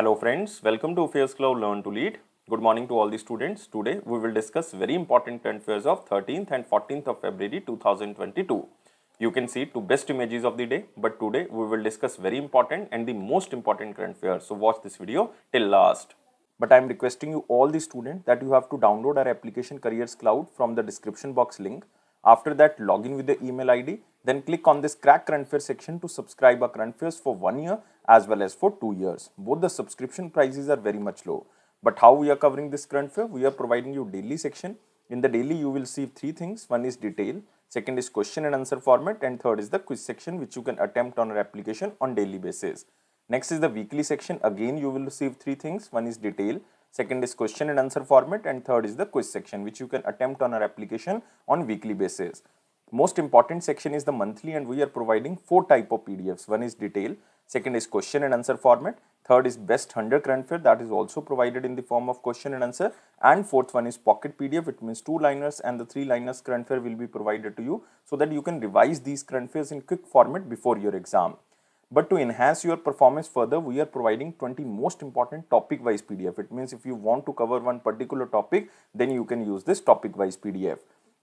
Hello friends, welcome to Affairscloud Learn to Lead. Good morning to all the students. Today we will discuss very important current affairs of 13th and 14th of February 2022. You can see two best images of the day, but today we will discuss very important and the most important current affairs. So watch this video till last. But I am requesting you all the students that you have to download our application Careers Cloud from the description box link. After that, log in with the email ID. Then click on this Crack Current Affairs section to subscribe our current affairs for 1 year as well as for 2 years. Both the subscription prices are very much low. But how we are covering this current affair? We are providing you daily section. In the daily, you will receive 3 things. One is detail, second is question and answer format, and third is the quiz section which you can attempt on our application on daily basis. Next is the weekly section. Again, you will receive 3 things. One is detail, second is question and answer format, and third is the quiz section which you can attempt on our application on weekly basis. Most important section is the monthly, and we are providing 4 type of PDFs. One is detail, second is question and answer format, third is best 100 current affair, that is also provided in the form of question and answer, and fourth one is pocket PDF. It means 2 liners and the 3 liners current affair will be provided to you so that you can revise these current affairs in quick format before your exam. But to enhance your performance further, we are providing 20 most important topic wise PDF. It means if you want to cover one particular topic, then you can use this topic wise PDF.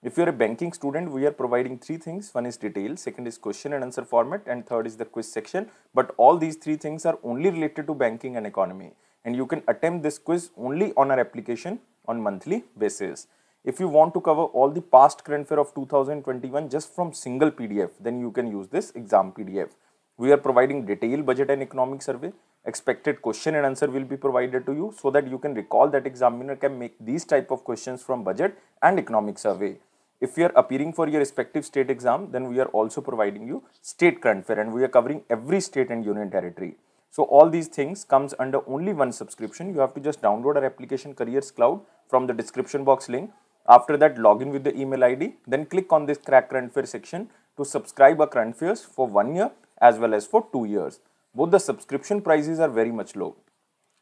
If you are a banking student, we are providing 3 things. One is detail, second is question and answer format, and third is the quiz section. But all these 3 things are only related to banking and economy. And you can attempt this quiz only on our application on monthly basis. If you want to cover all the past current affair of 2021 just from single PDF, then you can use this exam PDF. We are providing detailed budget and economic survey. Expected question and answer will be provided to you so that you can recall that examiner can make these type of questions from budget and economic survey. If you are appearing for your respective state exam, then we are also providing you state current affair, and we are covering every state and union territory. So all these things comes under only one subscription. You have to just download our application Careers Cloud from the description box link. After that, log in with the email ID. Then click on this Crack Current Affair section to subscribe our current affairs for 1 year as well as for 2 years. Both the subscription prices are very much low.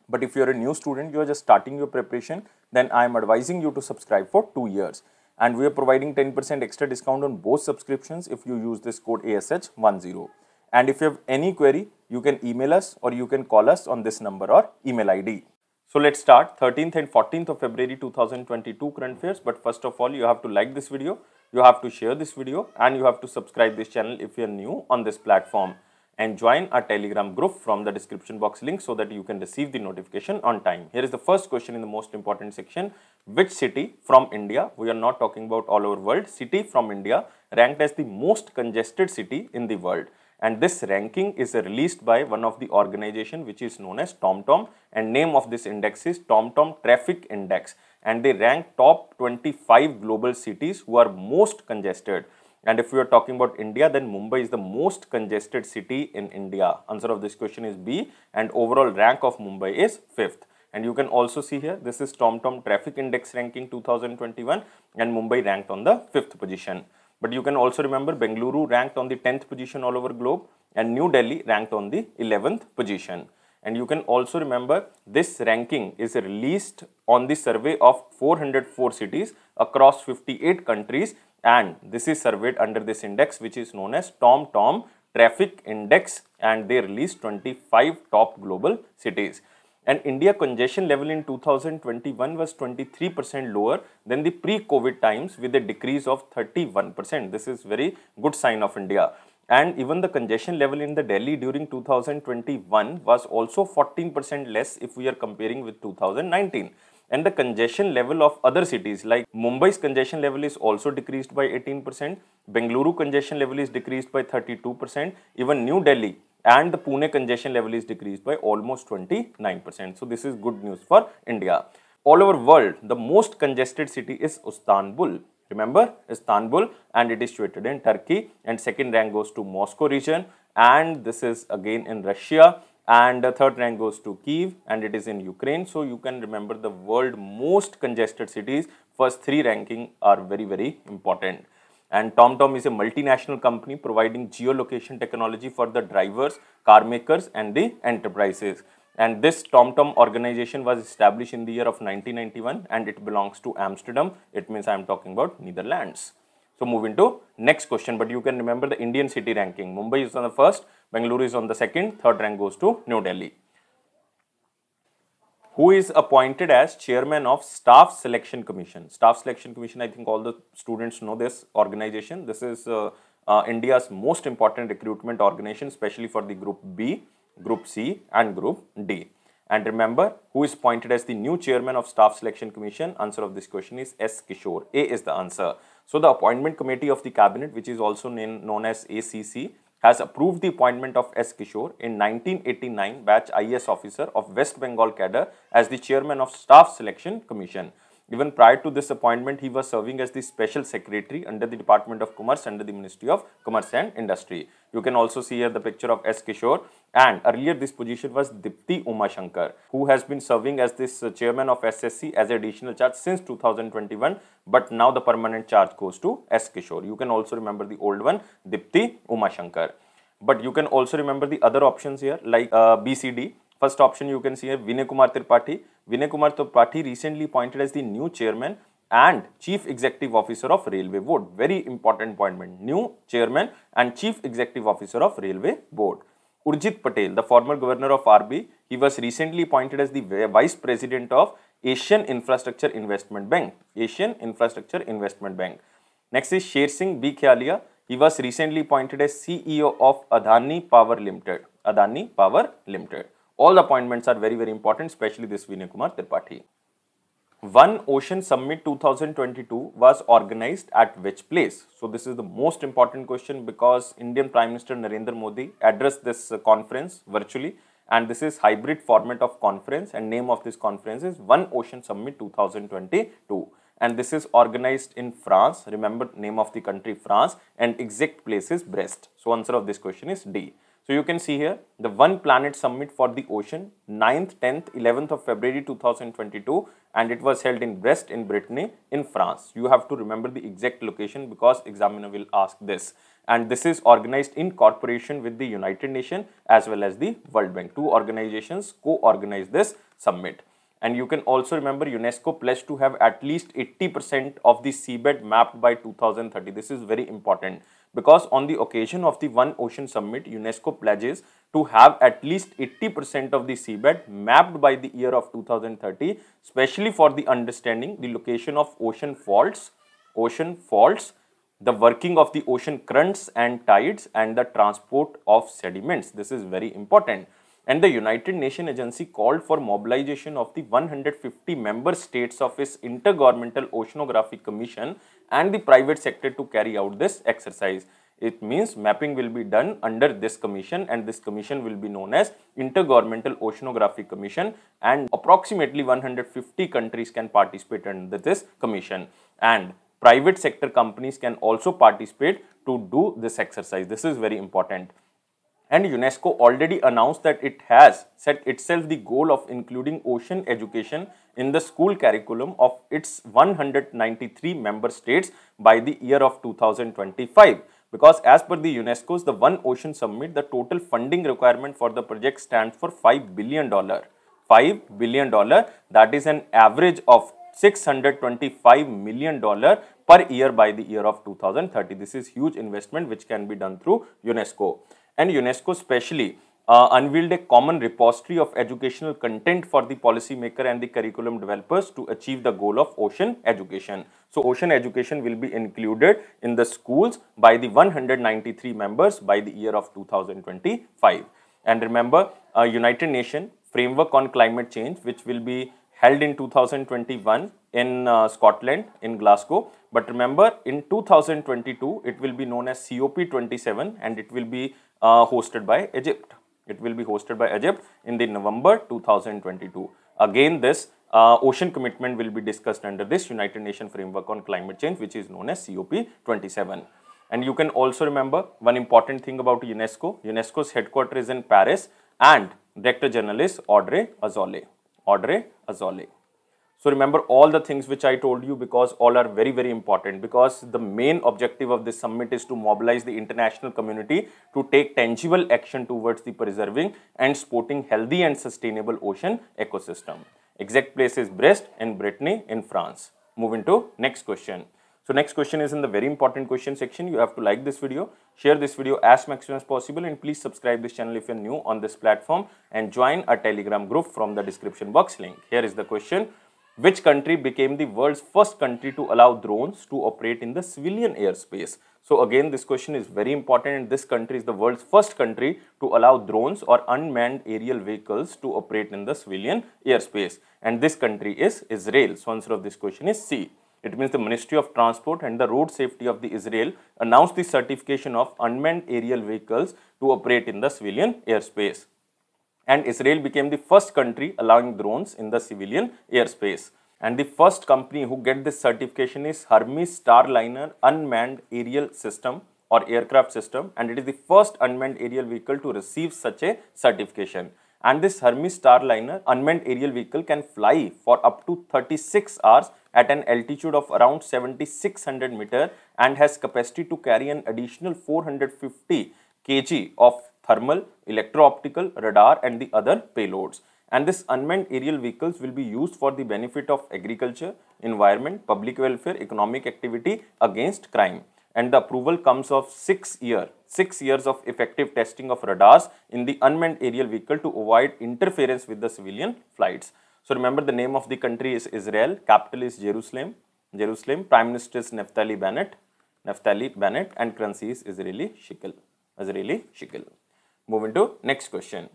But if you are a new student, you are just starting your preparation, then I am advising you to subscribe for 2 years. And we are providing 10% extra discount on both subscriptions if you use this code ASH10. And if you have any query, you can email us or you can call us on this number or email ID. So let's start 13th and 14th of February 2022 current affairs. But first of all, you have to like this video, you have to share this video, and you have to subscribe this channel if you are new on this platform. And join our Telegram group from the description box link so that you can receive the notification on time. Here is the first question in the most important section. Which city from India, we are not talking about all over world, city from India ranked as the most congested city in the world? And this ranking is released by one of the organization which is known as TomTom, and name of this index is TomTom Traffic Index, and they rank top 25 global cities who are most congested. And if we are talking about India, then Mumbai is the most congested city in India. Answer of this question is B, and overall rank of Mumbai is 5th. And you can also see here, this is TomTom Traffic Index ranking 2021, and Mumbai ranked on the 5th position. But you can also remember Bengaluru ranked on the 10th position all over globe, and New Delhi ranked on the 11th position. And you can also remember this ranking is released on the survey of 404 cities across 58 countries. And this is surveyed under this index which is known as TomTom Traffic Index, and they released 25 top global cities. And India congestion level in 2021 was 23% lower than the pre-COVID times with a decrease of 31%. This is very good sign of India. And even the congestion level in the Delhi during 2021 was also 14% less if we are comparing with 2019. And the congestion level of other cities like Mumbai's congestion level is also decreased by 18%, Bengaluru congestion level is decreased by 32%, even New Delhi and the Pune congestion level is decreased by almost 29%. So this is good news for India. All over world, the most congested city is Istanbul. Remember Istanbul, and it is situated in Turkey, and second rank goes to Moscow region, and this is again in Russia. And the third rank goes to Kyiv, and it is in Ukraine. So you can remember the world most congested cities. First 3 ranking are very, very important. And TomTom is a multinational company providing geolocation technology for the drivers, car makers, and the enterprises. And this TomTom organization was established in the year of 1991, and it belongs to Amsterdam. It means I am talking about Netherlands. So moving to next question, but you can remember the Indian city ranking. Mumbai is on the first, Bengaluru is on the second, third rank goes to New Delhi. Who is appointed as chairman of Staff Selection Commission? Staff Selection Commission, I think all the students know this organization. This is India's most important recruitment organization, especially for the Group B, Group C and Group D. And remember, who is appointed as the new chairman of Staff Selection Commission? Answer of this question is S. Kishore. A is the answer. So the appointment committee of the cabinet, which is also known as ACC, has approved the appointment of S. Kishore in 1989 batch IAS officer of West Bengal cadre as the chairman of Staff Selection Commission. Even prior to this appointment, he was serving as the special secretary under the Department of Commerce under the Ministry of Commerce and Industry. You can also see here the picture of S. Kishore, and earlier this position was Dipti Umashankar, who has been serving as this chairman of SSC as additional charge since 2021, but now the permanent charge goes to S. Kishore. You can also remember the old one, Dipti Umashankar. But you can also remember the other options here like BCD. First option you can see here, Vinay Kumar Tripathi. Vinay Kumar Tripathi recently appointed as the new chairman and chief executive officer of Railway Board. Very important appointment. New chairman and chief executive officer of Railway Board. Urjit Patel, the former governor of RB, he was recently appointed as the vice president of Asian Infrastructure Investment Bank. Asian Infrastructure Investment Bank. Next is Sher Singh B. Khialia. He was recently appointed as CEO of Adani Power Limited. Adani Power Limited. All the appointments are very, very important, especially this Vinay Kumar Tripathi. One Ocean Summit 2022 was organized at which place? So this is the most important question because Indian Prime Minister Narendra Modi addressed this conference virtually, and this is hybrid format of conference, and name of this conference is One Ocean Summit 2022. And this is organized in France. Remember name of the country France, and exact place is Brest. So answer of this question is D. So you can see here the One Planet Summit for the Ocean 9th, 10th, 11th of February 2022, and it was held in Brest in Brittany in France. You have to remember the exact location because examiner will ask this. And this is organized in cooperation with the United Nations as well as the World Bank. Two organizations co-organize this summit. And you can also remember UNESCO pledged to have at least 80% of the seabed mapped by 2030. This is very important because on the occasion of the One Ocean Summit, UNESCO pledges to have at least 80% of the seabed mapped by the year of 2030, especially for the understanding the location of ocean faults, the working of the ocean currents and tides, and the transport of sediments. This is very important. And the United Nations Agency called for mobilization of the 150 member states of its Intergovernmental Oceanographic Commission and the private sector to carry out this exercise. It means mapping will be done under this commission, and this commission will be known as Intergovernmental Oceanographic Commission, and approximately 150 countries can participate under this commission, and private sector companies can also participate to do this exercise. This is very important. And UNESCO already announced that it has set itself the goal of including ocean education in the school curriculum of its 193 member states by the year of 2025. Because as per the UNESCO's the One Ocean Summit, the total funding requirement for the project stands for $5 billion. $5 billion, that is an average of $625 million per year by the year of 2030. This is huge investment which can be done through UNESCO. And UNESCO specially unveiled a common repository of educational content for the policymaker and the curriculum developers to achieve the goal of ocean education. So ocean education will be included in the schools by the 193 members by the year of 2025. And remember, United Nations Framework on Climate Change, which will be held in 2021 in Scotland, in Glasgow. But remember, in 2022, it will be known as COP27, and it will be hosted by Egypt. It will be hosted by Egypt in the November 2022. Again, this ocean commitment will be discussed under this United Nations Framework on Climate Change, which is known as COP27. And you can also remember one important thing about UNESCO. UNESCO's headquarters is in Paris, and Director General is Audrey Azoulay. Audrey Azoulay. So remember all the things which I told you, because all are very, very important, because the main objective of this summit is to mobilize the international community to take tangible action towards the preserving and supporting healthy and sustainable ocean ecosystem. Exact place is Brest in Brittany in France. Moving to next question. So next question is in the very important question section. You have to like this video, share this video as maximum as possible, and please subscribe this channel if you are new on this platform and join our Telegram group from the description box link. Here is the question. Which country became the world's first country to allow drones to operate in the civilian airspace? So again, this question is very important, and this country is the world's first country to allow drones or unmanned aerial vehicles to operate in the civilian airspace. And this country is Israel. So answer of this question is C. It means the Ministry of Transport and the Road Safety of the Israel announced the certification of unmanned aerial vehicles to operate in the civilian airspace. And Israel became the first country allowing drones in the civilian airspace. And the first company who get this certification is Hermes Starliner Unmanned Aerial System or Aircraft System, and it is the first unmanned aerial vehicle to receive such a certification. And this Hermes Starliner unmanned aerial vehicle can fly for up to 36 hours at an altitude of around 7600 meter and has capacity to carry an additional 450 kg of thermal, electro-optical, radar and the other payloads. And this unmanned aerial vehicles will be used for the benefit of agriculture, environment, public welfare, economic activity against crime. And the approval comes of 6 years of effective testing of radars in the unmanned aerial vehicle to avoid interference with the civilian flights. So remember, the name of the country is Israel, capital is Jerusalem, Prime Minister is Naftali Bennett, and currency is Israeli shekel. Moving to next question.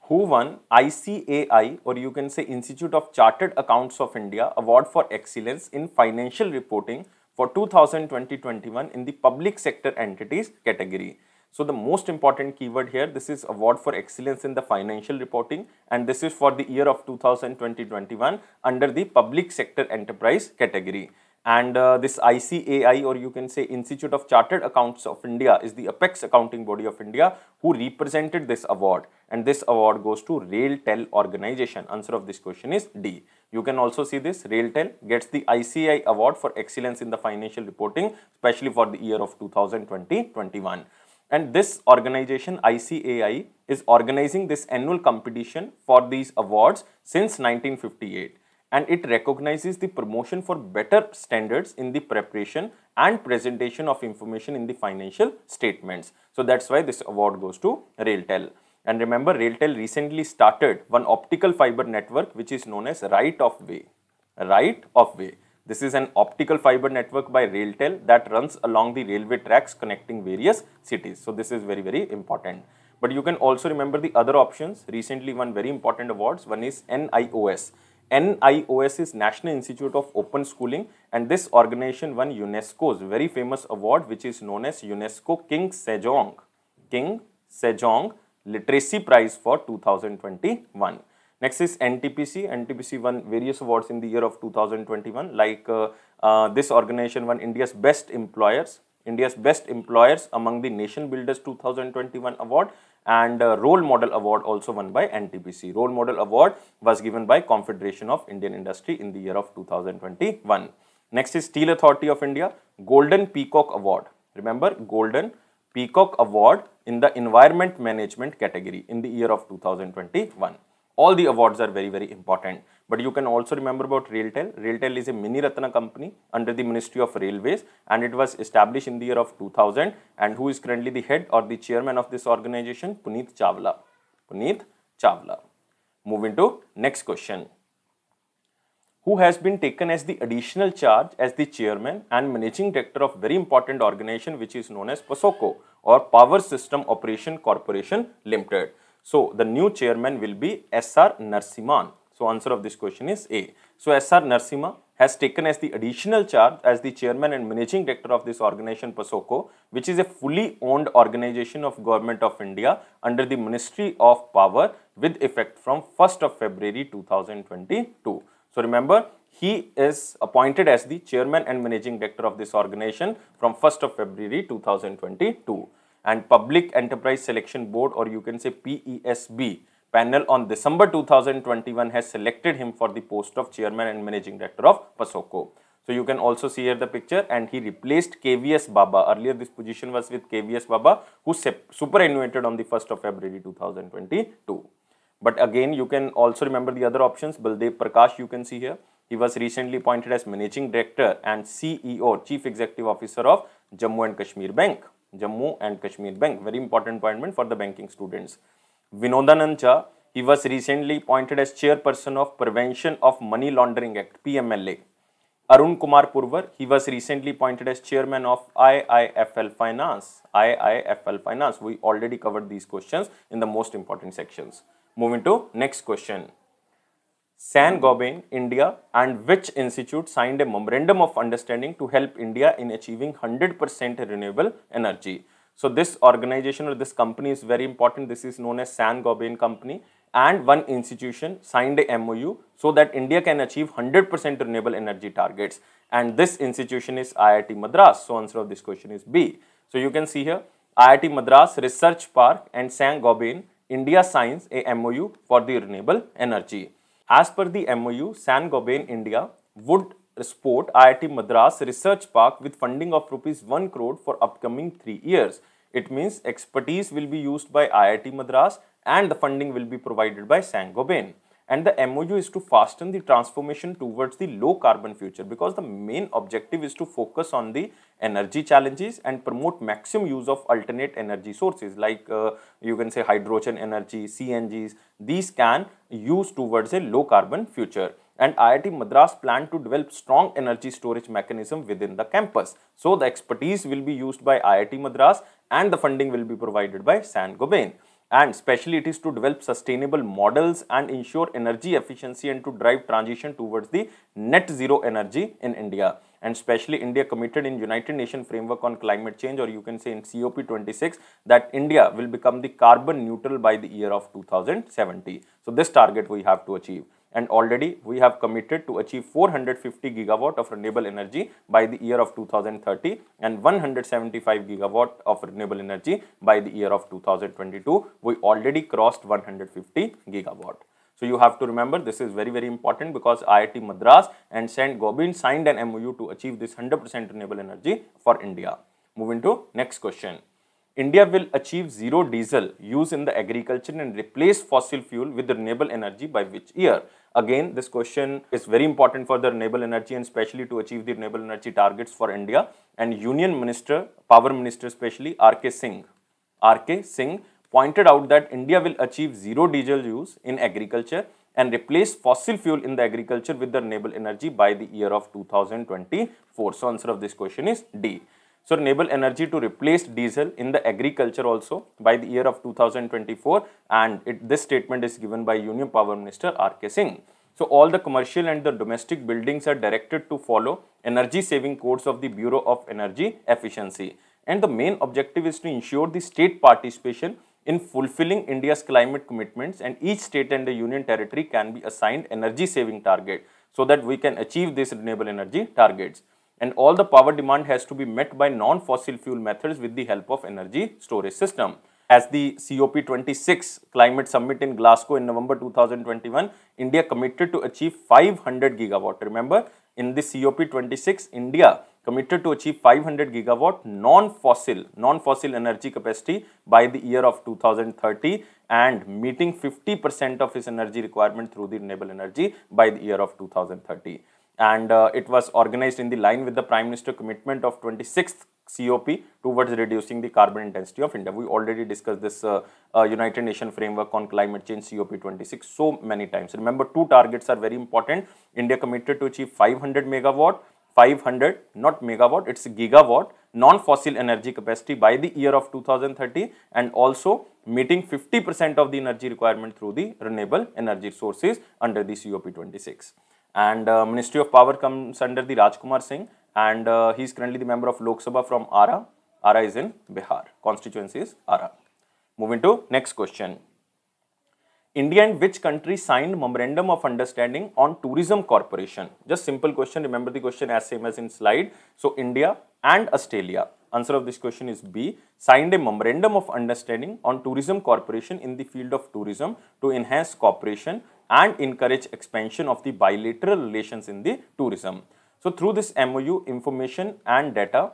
Who won ICAI, or you can say Institute of Chartered Accountants of India, Award for Excellence in Financial Reporting for 2020-21 in the Public Sector Entities category? So the most important keyword here, this is Award for Excellence in the Financial Reporting, and this is for the year of 2020-21 under the Public Sector Enterprise category. And this ICAI, or you can say Institute of Chartered Accountants of India, is the apex accounting body of India who represented this award, and this award goes to RailTel organization. Answer of this question is D. You can also see this, RailTel gets the ICAI award for excellence in the financial reporting, especially for the year of 2020-21. And this organization ICAI is organizing this annual competition for these awards since 1958. And it recognizes the promotion for better standards in the preparation and presentation of information in the financial statements. So that's why this award goes to RailTel. And remember, RailTel recently started one optical fiber network which is known as Right of Way. Right of Way. This is an optical fiber network by RailTel that runs along the railway tracks connecting various cities. So this is very, very important. But you can also remember the other options. Recently won very important awards. One is NIOS. NIOS is National Institute of Open Schooling, and this organization won UNESCO's very famous award which is known as UNESCO King Sejong Literacy Prize for 2021. Next is NTPC. NTPC won various awards in the year of 2021, like this organization won India's Best Employers among the Nation Builders 2021 award, and Role Model Award also won by NTPC. Role Model Award was given by Confederation of Indian Industry in the year of 2021. Next is Steel Authority of India, Golden Peacock Award. Remember, Golden Peacock Award in the Environment Management category in the year of 2021. All the awards are very, very important. But you can also remember about RailTel. RailTel is a mini Ratna company under the Ministry of Railways, and it was established in the year of 2000. And who is currently the head or the chairman of this organization? Puneet Chawla. Moving to next question. Who has been taken as the additional charge as the chairman and managing director of very important organization which is known as POSOCO, or Power System Operation Corporation Limited? So the new chairman will be S.R. Narasimhan. So answer of this question is A. So S.R. Narasimha has taken as the additional charge as the chairman and managing director of this organization POSOCO, which is a fully owned organization of Government of India under the Ministry of Power with effect from 1st of February 2022. So remember, he is appointed as the chairman and managing director of this organization from 1st of February 2022. And Public Enterprise Selection Board, or you can say PESB panel, on December 2021 has selected him for the post of chairman and managing director of POSOCO. So you can also see here the picture, and he replaced KVS Baba. Earlier this position was with KVS Baba, who superannuated on the 1st of February 2022. But again, you can also remember the other options. Baldev Prakash, you can see here. He was recently appointed as Managing Director and CEO, Chief Executive Officer of Jammu and Kashmir Bank. Jammu and Kashmir Bank, very important appointment for the banking students. Vinodanand Jha, he was recently appointed as Chairperson of Prevention of Money Laundering Act, PMLA. Arun Kumar Purwar, he was recently appointed as Chairman of IIFL Finance. IIFL Finance, we already covered these questions in the most important sections. Moving to next question. Saint-Gobain, India, and which institute signed a memorandum of understanding to help India in achieving 100% renewable energy? So this organization or this company is very important. This is known as Saint-Gobain company, and one institution signed a MoU so that India can achieve 100% renewable energy targets. And this institution is IIT Madras. So answer of this question is B. So you can see here, IIT Madras Research Park and Saint-Gobain, India signs a MoU for the renewable energy. As per the MoU, Saint-Gobain India would support IIT Madras Research Park with funding of ₹1 crore for upcoming 3 years. It means expertise will be used by IIT Madras and the funding will be provided by Saint-Gobain. And the MoU is to fasten the transformation towards the low carbon future, because the main objective is to focus on the energy challenges and promote maximum use of alternate energy sources like you can say hydrogen energy, CNGs. These can use towards a low carbon future. And IIT Madras plan to develop strong energy storage mechanism within the campus. So the expertise will be used by IIT Madras and the funding will be provided by Saint-Gobain. And especially it is to develop sustainable models and ensure energy efficiency and to drive transition towards the net zero energy in India. And especially India committed in United Nations framework on climate change, or you can say in COP26, that India will become the carbon neutral by the year of 2070. So this target we have to achieve. And already we have committed to achieve 450 gigawatt of renewable energy by the year of 2030 and 175 gigawatt of renewable energy by the year of 2022. We already crossed 150 gigawatt. So you have to remember this is very, very important because IIT Madras and Saint-Gobain signed an MoU to achieve this 100% renewable energy for India. Moving to next question. India will achieve zero diesel use in the agriculture and replace fossil fuel with renewable energy by which year? Again, this question is very important for the renewable energy and especially to achieve the renewable energy targets for India. And Union Minister, Power Minister especially, R.K. Singh pointed out that India will achieve zero diesel use in agriculture and replace fossil fuel in the agriculture with the renewable energy by the year of 2024. So answer of this question is D. So renewable energy to replace diesel in the agriculture also by the year of 2024, and this statement is given by Union Power Minister R.K. Singh. So all the commercial and the domestic buildings are directed to follow energy saving codes of the Bureau of Energy Efficiency. And the main objective is to ensure the state participation in fulfilling India's climate commitments, and each state and the union territory can be assigned energy saving target so that we can achieve these renewable energy targets. And all the power demand has to be met by non-fossil fuel methods with the help of energy storage system. As the COP26 climate summit in Glasgow in November 2021, India committed to achieve 500 gigawatt. Remember, in the COP26, India committed to achieve 500 gigawatt non-fossil energy capacity by the year of 2030 and meeting 50% of its energy requirement through the renewable energy by the year of 2030. And it was organized in the line with the Prime Minister commitment of 26th COP towards reducing the carbon intensity of India. We already discussed this United Nations framework on climate change COP26 so many times. Remember, two targets are very important. India committed to achieve 500 megawatt, 500 not megawatt, it's gigawatt non-fossil energy capacity by the year of 2030 and also meeting 50% of the energy requirement through the renewable energy sources under the COP26. And Ministry of Power comes under the Rajkumar Singh, and he is currently the member of Lok Sabha from Ara. Ara is in Bihar. Constituency is Ara. Moving to next question. India and which country signed Memorandum of Understanding on Tourism Corporation? Just simple question. Remember the question as same as in slide. So India and Australia. Answer of this question is B. Signed a Memorandum of Understanding on Tourism Corporation in the field of tourism to enhance cooperation and encourage expansion of the bilateral relations in the tourism. So through this MoU, information and data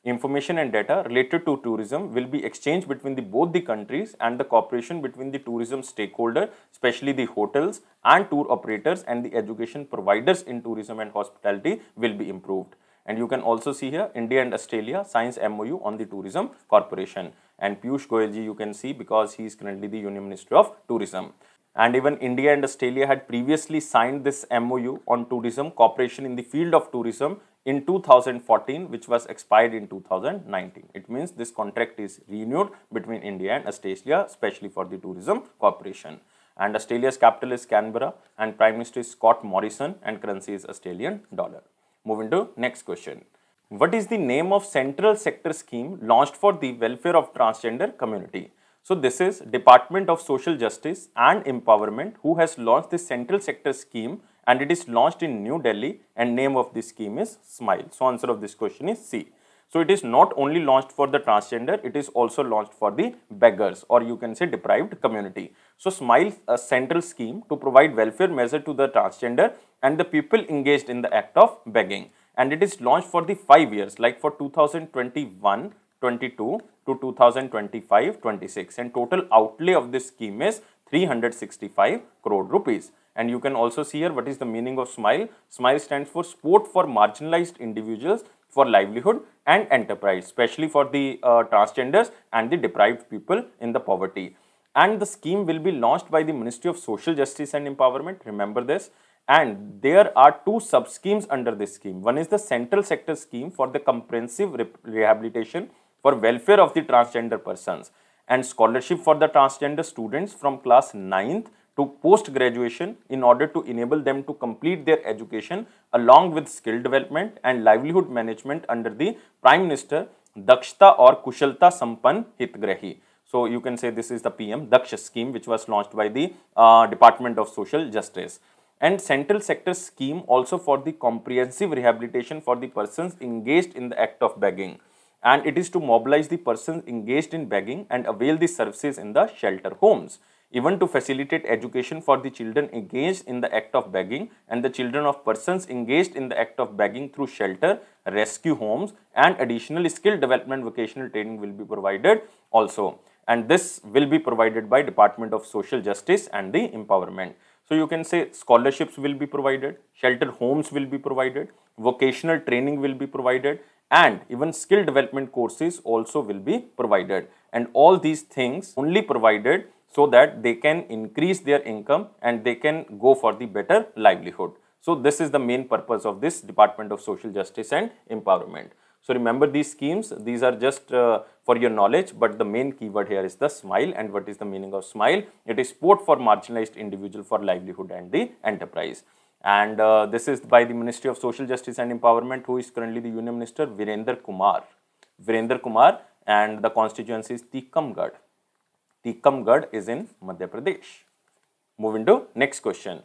Information and data related to tourism will be exchanged between both the countries, and the cooperation between the tourism stakeholder, especially the hotels and tour operators and the education providers in tourism and hospitality, will be improved. And you can also see here India and Australia signs MoU on the tourism corporation. And Piyush Goyal ji you can see because he is currently the Union Minister of Tourism. And even India and Australia had previously signed this MoU on tourism cooperation in the field of tourism in 2014, which was expired in 2019. It means this contract is renewed between India and Australia, especially for the tourism cooperation. And Australia's capital is Canberra, and Prime Minister is Scott Morrison, and currency is Australian dollar. Moving to next question. What is the name of central sector scheme launched for the welfare of transgender community? So this is Department of Social Justice and Empowerment who has launched this central sector scheme, and it is launched in New Delhi, and name of this scheme is SMILE. So answer of this question is C. So it is not only launched for the transgender, it is also launched for the beggars, or you can say deprived community. So SMILE, a central scheme to provide welfare measure to the transgender and the people engaged in the act of begging. And it is launched for the 5 years, like for 2021-22 to 2025-26, and total outlay of this scheme is 365 crore rupees. And you can also see here what is the meaning of SMILE. SMILE stands for Support for Marginalized Individuals for Livelihood and Enterprise, especially for the transgenders and the deprived people in the poverty. And the scheme will be launched by the Ministry of Social Justice and Empowerment. Remember this. And there are two sub-schemes under this scheme. One is the Central Sector Scheme for the comprehensive rehabilitation for welfare of the transgender persons, and scholarship for the transgender students from class 9th to post-graduation in order to enable them to complete their education, along with skill development and livelihood management under the Prime Minister Dakshta or Kushalta Sampann Hitgrahi. So you can say this is the PM Daksh scheme, which was launched by the Department of Social Justice. And central sector scheme also for the comprehensive rehabilitation for the persons engaged in the act of begging. And it is to mobilize the persons engaged in begging and avail the services in the shelter homes. Even to facilitate education for the children engaged in the act of begging and the children of persons engaged in the act of begging through shelter, rescue homes, and additional skill development vocational training will be provided also. And this will be provided by Department of Social Justice and the Empowerment. So you can say scholarships will be provided, shelter homes will be provided, vocational training will be provided, and even skill development courses also will be provided. And all these things only provided so that they can increase their income and they can go for the better livelihood. So this is the main purpose of this Department of Social Justice and Empowerment. So remember these schemes, these are just for your knowledge, but the main keyword here is the SMILE. And what is the meaning of SMILE? It is Support for Marginalized Individual for Livelihood and the Enterprise. And this is by the Ministry of Social Justice and Empowerment, who is currently the Union Minister, Virender Kumar. Virender Kumar, and the constituency is Tikamgarh. Tikamgarh is in Madhya Pradesh. Moving to next question.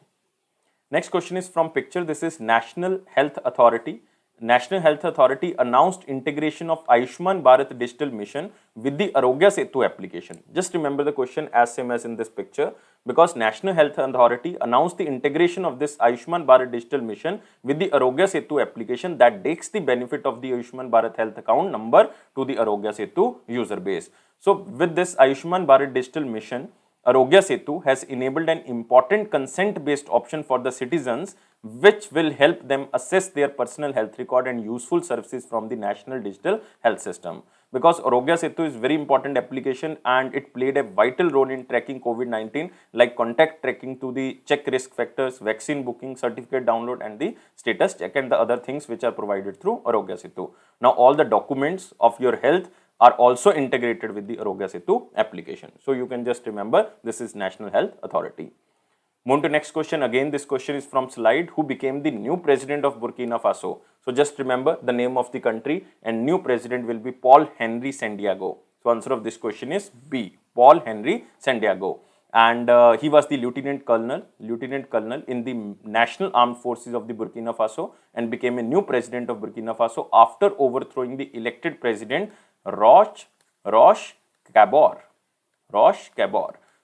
Next question is from picture. This is National Health Authority. National Health Authority announced integration of Ayushman Bharat Digital Mission with the Arogya Setu application. Just remember the question as same as in this picture, because National Health Authority announced the integration of this Ayushman Bharat Digital Mission with the Arogya Setu application that takes the benefit of the Ayushman Bharat Health account number to the Arogya Setu user base. So with this Ayushman Bharat Digital Mission, Arogya Setu has enabled an important consent-based option for the citizens, which will help them assess their personal health record and useful services from the National Digital Health System. Because Arogya Setu is very important application and it played a vital role in tracking COVID-19, like contact tracking to the check risk factors, vaccine booking, certificate download, and the status check, and the other things which are provided through Arogya Setu. Now all the documents of your health are also integrated with the Arogya Setu application. So you can just remember this is National Health Authority. Move to next question. Again, this question is from slide. Who became the new president of Burkina Faso? So just remember the name of the country, and new president will be Paul Henry Santiago. So answer of this question is B, Paul Henry Santiago. And he was the lieutenant colonel in the National Armed Forces of the Burkina Faso, and became a new president of Burkina Faso after overthrowing the elected president Roch Kabore.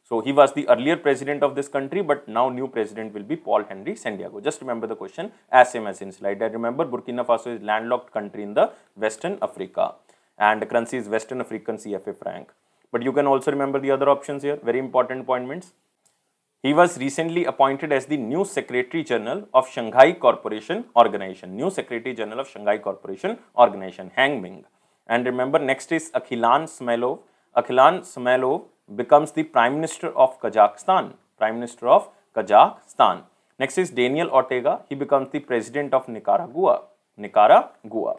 So he was the earlier president of this country, but now new president will be Paul Henry Santiago. Just remember the question as same as in slide. I remember Burkina Faso is landlocked country in the Western Africa. and the currency is Western African CFA franc. But you can also remember the other options here, very important appointments. He was recently appointed as the new Secretary General of Shanghai Cooperation Organization, new Secretary General of Shanghai Cooperation Organization, Hang Ming. And remember, next is Akhilan Smailov. Akhilan Smailov becomes the Prime Minister of Kazakhstan, Prime Minister of Kazakhstan. Next is Daniel Ortega. He becomes the President of Nicaragua, Nicaragua.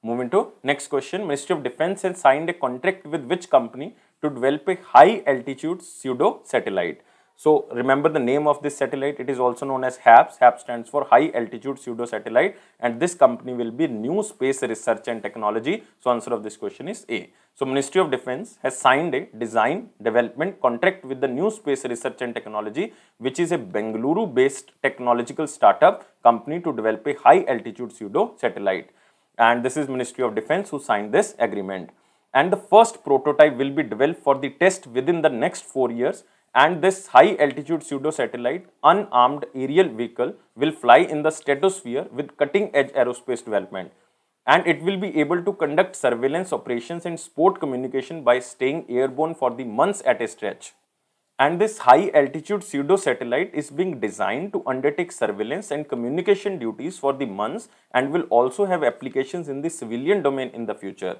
Moving to next question. Ministry of Defense has signed a contract with which company to develop a high altitude pseudo satellite? So remember the name of this satellite, it is also known as HAPS. HAPS stands for High Altitude Pseudo Satellite, and this company will be New Space Research and Technology. So answer of this question is A. So Ministry of Defense has signed a design development contract with the New Space Research and Technology, which is a Bengaluru based technological startup company to develop a high altitude pseudo satellite. And this is Ministry of Defense who signed this agreement. And the first prototype will be developed for the test within the next 4 years. And this high altitude pseudo satellite unarmed aerial vehicle will fly in the stratosphere with cutting edge aerospace development, and it will be able to conduct surveillance operations and sport communication by staying airborne for the months at a stretch. And this high altitude pseudo satellite is being designed to undertake surveillance and communication duties for the months and will also have applications in the civilian domain in the future.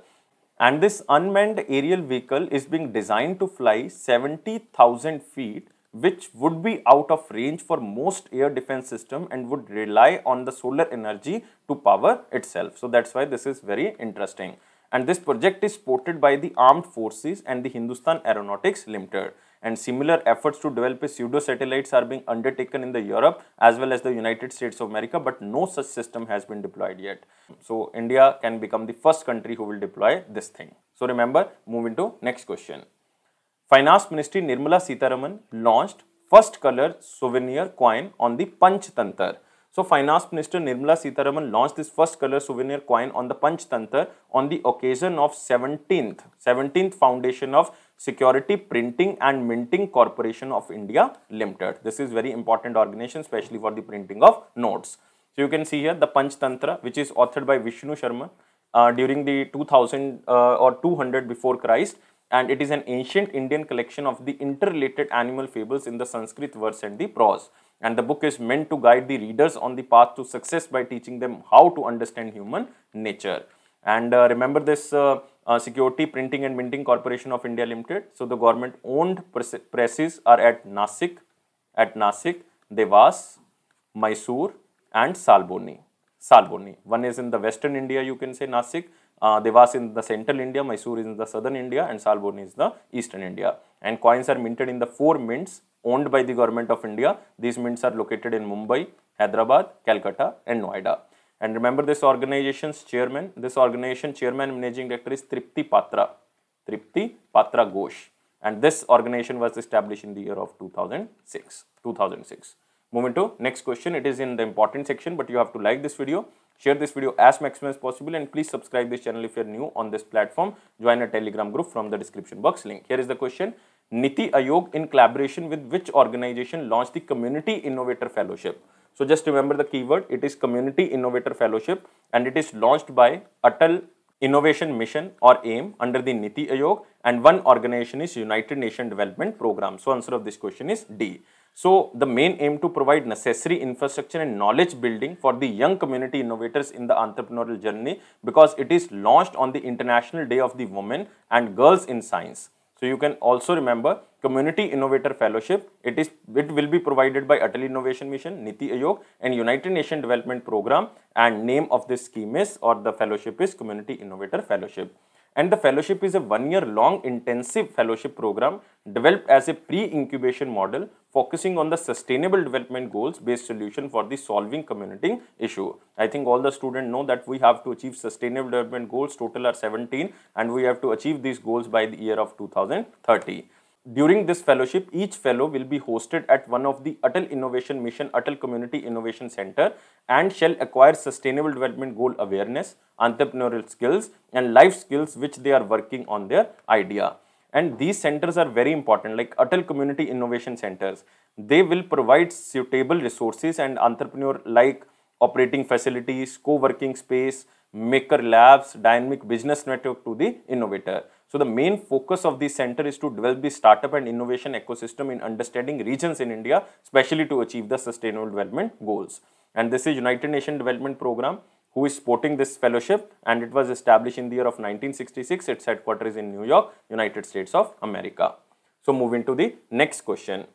And this unmanned aerial vehicle is being designed to fly 70,000 feet, which would be out of range for most air defense system and would rely on the solar energy to power itself. So that's why this is very interesting. And this project is supported by the Armed Forces and the Hindustan Aeronautics Limited. And similar efforts to develop a pseudo satellites are being undertaken in the Europe as well as the United States of America, but no such system has been deployed yet. So India can become the first country who will deploy this thing. So remember, move into next question. Finance Ministry Nirmala Sitharaman launched first color souvenir coin on the Panch Tantar. So Finance Minister Nirmala Sitharaman launched this first color souvenir coin on the Panch Tantar on the occasion of 17th Foundation of Security Printing and Minting Corporation of India Limited. This is very important organization, especially for the printing of notes. So you can see here the Panch Tantra, which is authored by Vishnu Sharma during the 2000 or 200 before Christ, and it is an ancient Indian collection of the interrelated animal fables in the Sanskrit verse and the prose. And the book is meant to guide the readers on the path to success by teaching them how to understand human nature. And remember this Security Printing and Minting Corporation of India Limited. So the government owned presses are at Nasik, Devas, Mysore and Salboni. One is in the western India, you can say Nasik, Devas in the central India, Mysore is in the southern India, and Salboni is the eastern India. And coins are minted in the 4 mints owned by the government of India. These mints are located in Mumbai, Hyderabad, Calcutta and Noida. And remember this organization's chairman, chairman and managing director is Tripti Patra Ghosh. And this organization was established in the year of 2006. Moving to next question. It is in the important section, but you have to like this video, share this video as maximum as possible, and please subscribe this channel if you are new on this platform. Join a Telegram group from the description box link. Here is the question. NITI Aayog in collaboration with which organization launched the Community Innovator Fellowship? So just remember the keyword, it is Community Innovator Fellowship, and it is launched by Atal Innovation Mission or AIM under the NITI Aayog, and one organization is United Nations Development Program. So answer of this question is D. So the main aim to provide necessary infrastructure and knowledge building for the young community innovators in the entrepreneurial journey, because it is launched on the International Day of the Women and Girls in Science. So you can also remember Community Innovator Fellowship. It will be provided by Atal Innovation Mission, NITI Aayog and United Nations Development Program, and name of this scheme is, or the fellowship is, Community Innovator Fellowship. And the fellowship is a 1-year-long intensive fellowship program developed as a pre-incubation model focusing on the sustainable development goals based solution for the solving community issue. I think all the students know that we have to achieve sustainable development goals, total are 17, and we have to achieve these goals by the year of 2030. During this fellowship, each fellow will be hosted at one of the Atal Innovation Mission Atal Community Innovation Center and shall acquire sustainable development goal awareness, entrepreneurial skills and life skills which they are working on their idea. And these centers are very important, like Atal Community Innovation Centers. They will provide suitable resources and entrepreneur like operating facilities, co-working space, maker labs, dynamic business network to the innovator. So the main focus of this center is to develop the startup and innovation ecosystem in understanding regions in India, especially to achieve the sustainable development goals. And this is United Nations Development Program who is supporting this fellowship, and it was established in the year of 1966. Its headquarters is in New York, United States of America. So moving to the next question.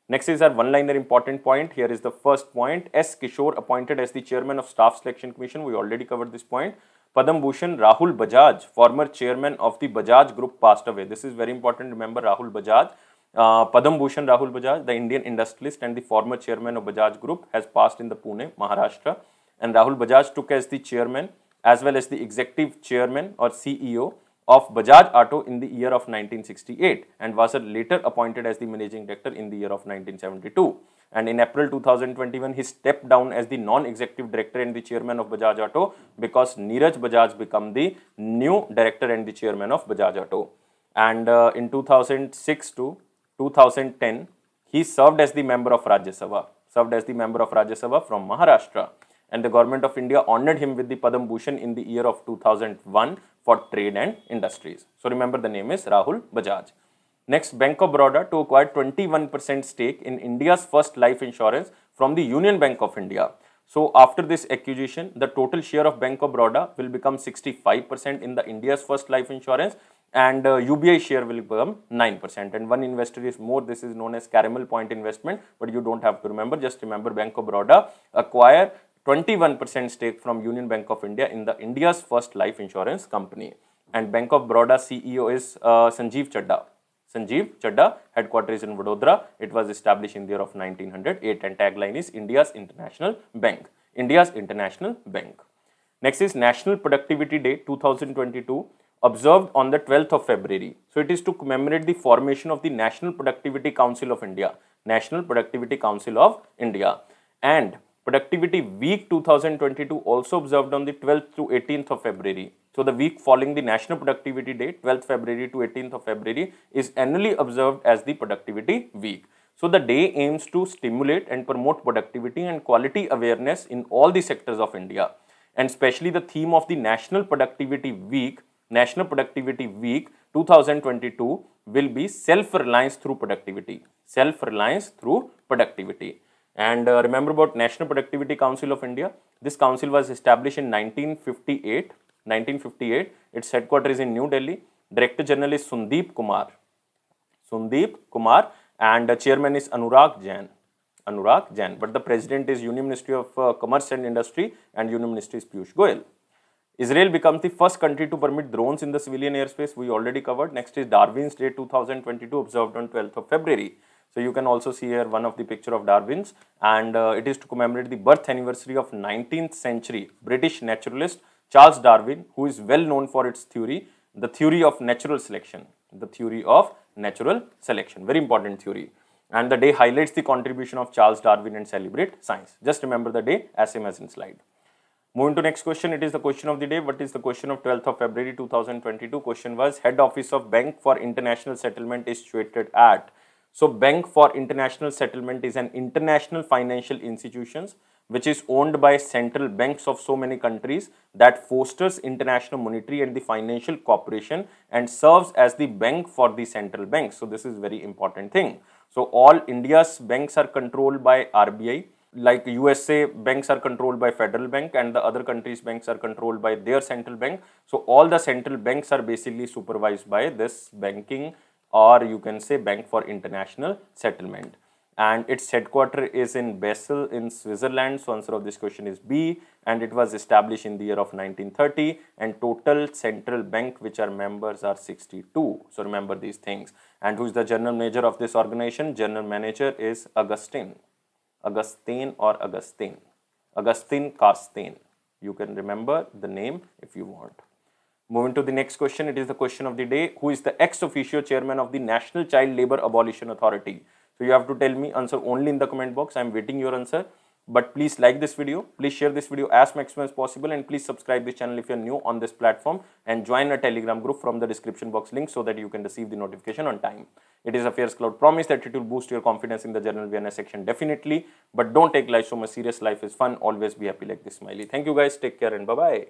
Next is our one-liner important point. Here is the first point. S. Kishore appointed as the chairman of Staff Selection Commission. We already covered this point. Padam Bhushan Rahul Bajaj, former chairman of the Bajaj Group, passed away. This is very important. Remember Rahul Bajaj. Padam Bhushan Rahul Bajaj, the Indian industrialist and the former chairman of Bajaj Group, has passed in the Pune, Maharashtra. And Rahul Bajaj took as the chairman as well as the executive chairman or CEO of Bajaj Auto in the year of 1968 and was later appointed as the managing director in the year of 1972. And in April 2021, he stepped down as the non-executive director and the chairman of Bajaj Auto because Neeraj Bajaj became the new director and the chairman of Bajaj Auto. And in 2006 to 2010, he served as the member of Rajya Sabha, from Maharashtra. And the government of India honored him with the Padam Bhushan in the year of 2001 for trade and industries. So remember the name is Rahul Bajaj. Next, Bank of Baroda to acquire 21% stake in India's first life insurance from the Union Bank of India. So after this acquisition, the total share of Bank of Baroda will become 65% in the India's first life insurance, and UBI share will become 9%. And one investor is more. This is known as Caramel Point investment, but you don't have to remember. Just remember Bank of Baroda acquire 21% stake from Union Bank of India in the India's first life insurance company. And Bank of Baroda CEO is Sanjeev Chadha. Sanjeev Chadha, headquarters in Vadodara. It was established in the year of 1908 and tagline is India's International Bank. India's International Bank. Next is National Productivity Day 2022, observed on the 12th of February. So it is to commemorate the formation of the National Productivity Council of India. National Productivity Council of India. And Productivity Week 2022 also observed on the 12th to 18th of February. So the week following the National Productivity Day, 12th February to 18th of February, is annually observed as the Productivity Week. So the day aims to stimulate and promote productivity and quality awareness in all the sectors of India. And especially the theme of the National Productivity Week 2022 will be self-reliance through productivity. Self-reliance through productivity. And remember about National Productivity Council of India. This council was established in 1958. Its headquarters is in New Delhi. Director General is Sundeep Kumar, and the chairman is Anurag Jain. But the president is Union Ministry of Commerce and Industry, and Union Ministry is Piyush Goyal. Israel becomes the first country to permit drones in the civilian airspace. We already covered. Next is Darwin's Day 2022, observed on 12th of February. So you can also see here one of the picture of Darwin's, and it is to commemorate the birth anniversary of 19th century British naturalist Charles Darwin, who is well known for its theory, the theory of natural selection. Very important theory. And the day highlights the contribution of Charles Darwin and celebrate science. Just remember the day as same as in slide. Moving to next question, it is the question of the day. What is the question of 12th of February 2022? Question was, Head Office of Bank for International Settlement is situated at. So Bank for International Settlement is an international financial institution which is owned by central banks of so many countries that fosters international monetary and the financial cooperation and serves as the bank for the central banks. So this is very important thing. So all India's banks are controlled by RBI. Like USA banks are controlled by Federal Bank, and the other countries' banks are controlled by their central bank. So all the central banks are basically supervised by this banking, or you can say Bank for International Settlement. And its headquarters is in Basel in Switzerland. So answer of this question is B, and it was established in the year of 1930, and total central bank which are members are 62. So remember these things. And who is the general manager of this organization? General manager is Augustin Karsten. You can remember the name if you want. Moving to the next question, it is the question of the day. Who is the ex officio chairman of the National Child Labour Abolition Authority? So you have to tell me answer only in the comment box. I am waiting your answer. But please like this video, please share this video as maximum as possible, and please subscribe this channel if you are new on this platform, and join a Telegram group from the description box link so that you can receive the notification on time. It is Affairscloud promise that it will boost your confidence in the general awareness section definitely, but don't take life so much serious. Life is fun. Always be happy like this smiley. Thank you guys. Take care and bye-bye.